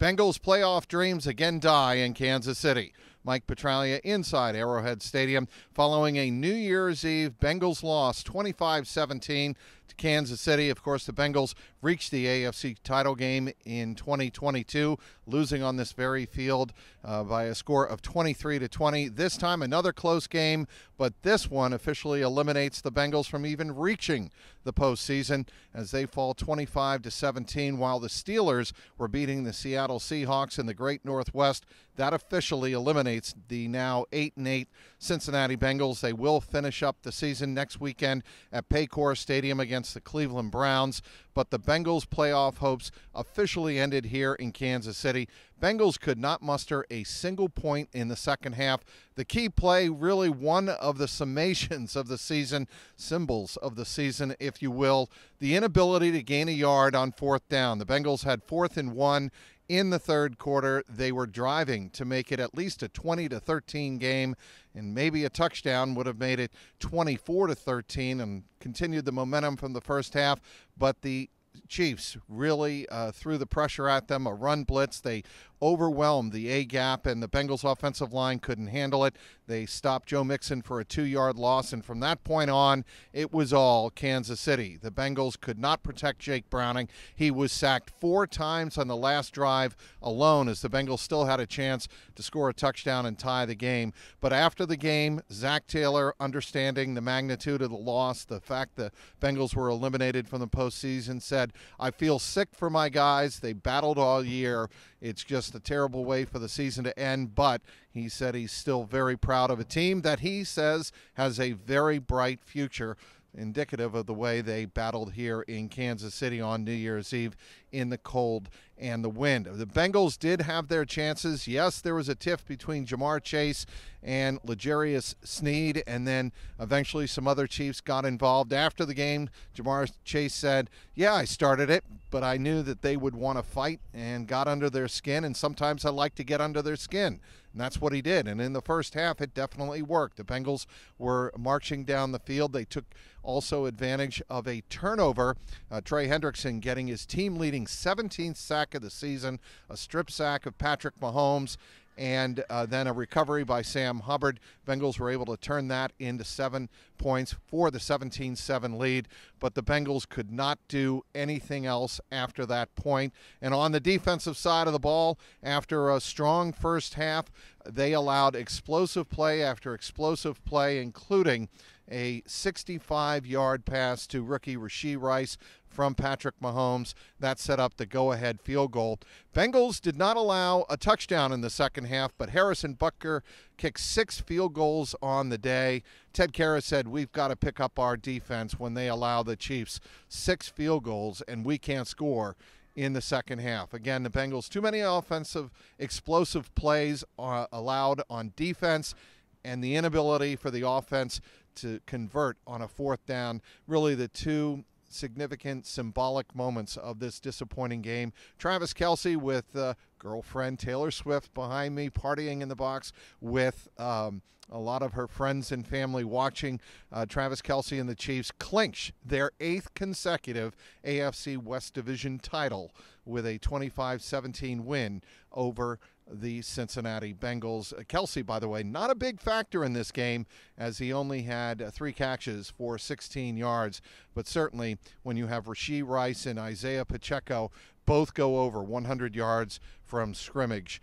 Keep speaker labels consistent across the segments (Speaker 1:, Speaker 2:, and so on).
Speaker 1: Bengals playoff dreams again die in Kansas City. Mike Petraglia inside Arrowhead Stadium following a New Year's Eve Bengals loss 25-17 to Kansas City. Of course, the Bengals reached the AFC title game in 2022, losing on this very field by a score of 23-20. This time, another close game, but this one officially eliminates the Bengals from even reaching the postseason as they fall 25-17, while the Steelers were beating the Seattle Seahawks in the Great Northwest. That officially eliminates the now 8-8 Cincinnati Bengals. They will finish up the season next weekend at Paycor Stadium against the Cleveland Browns, but the Bengals' playoff hopes officially ended here in Kansas City. Bengals could not muster a single point in the second half. The key play, really one of the summations of the season, symbols of the season, if you will, the inability to gain a yard on fourth down. The Bengals had 4th and 1 in the third quarter. They were driving to make it at least a 20-13 game, and maybe a touchdown would have made it 24-13 and continued the momentum from the first half. But the Chiefs really threw the pressure at them, a run blitz. They overwhelmed the A-gap, and the Bengals offensive line couldn't handle it. They stopped Joe Mixon for a 2-yard loss, and from that point on, it was all Kansas City. The Bengals could not protect Jake Browning. He was sacked 4 times on the last drive alone, as the Bengals still had a chance to score a touchdown and tie the game. But after the game, Zach Taylor, understanding the magnitude of the loss, the fact the Bengals were eliminated from the postseason, said, "I feel sick for my guys. They battled all year. It's just a terrible way for the season to end," but he said he's still very proud of a team that he says has a very bright future, indicative of the way they battled here in Kansas City on New Year's Eve in the cold and the wind. The Bengals did have their chances. Yes, there was a tiff between Jamar Chase and L'Jarius Sneed, and then eventually some other Chiefs got involved. After the game, Jamar Chase said, "Yeah, I started it, but I knew that they would want to fight and got under their skin, and sometimes I like to get under their skin." And that's what he did. And in the first half, it definitely worked. The Bengals were marching down the field. They took also advantage of a turnover. Trey Hendrickson getting his team-leading 17th sack of the season, a strip sack of Patrick Mahomes, and then a recovery by Sam Hubbard. Bengals were able to turn that into 7 points for the 17-7 lead, but the Bengals could not do anything else after that point. And on the defensive side of the ball, after a strong first half, they allowed explosive play after explosive play, including a 65-yard pass to rookie Rashee Rice from Patrick Mahomes. That set up the go-ahead field goal. Bengals did not allow a touchdown in the second half, but Harrison Butker kicked 6 field goals on the day. Ted Karras said, "We've got to pick up our defense when they allow the Chiefs 6 field goals and we can't score in the second half." Again, the Bengals, too many offensive explosive plays allowed on defense, and the inability for the offense to convert on a fourth down, really the two significant symbolic moments of this disappointing game. Travis Kelce with girlfriend Taylor Swift behind me, partying in the box with a lot of her friends and family watching. Travis Kelce and the Chiefs clinch their 8th consecutive AFC West Division title with a 25-17 win over the Cincinnati Bengals. Kelce, by the way, not a big factor in this game, as he only had 3 catches for 16 yards. But certainly when you have Rashee Rice and Isaiah Pacheco both go over 100 yards from scrimmage,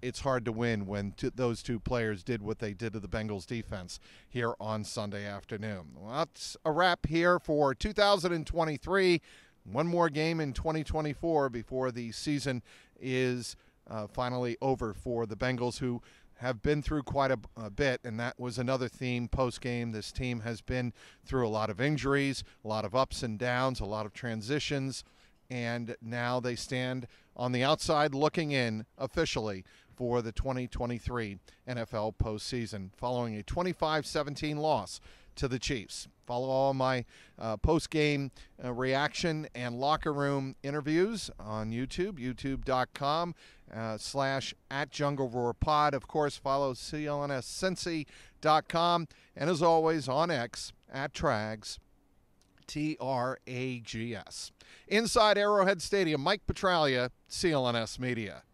Speaker 1: it's hard to win when those two players did what they did to the Bengals defense here on Sunday afternoon. Well, that's a wrap here for 2023. One more game in 2024 before the season is finally over for the Bengals, who have been through quite a bit, and that was another theme post-game. This team has been through a lot of injuries, a lot of ups and downs, a lot of transitions, and now they stand on the outside looking in officially for the 2023 NFL postseason following a 25-17 loss to the Chiefs. Follow all my post-game reaction and locker room interviews on YouTube, youtube.com/@JungleRoarPod. Of course, follow clnscincy.com. And as always, on X, @Trags, TRAGS. Inside Arrowhead Stadium, Mike Petraglia, CLNS Media.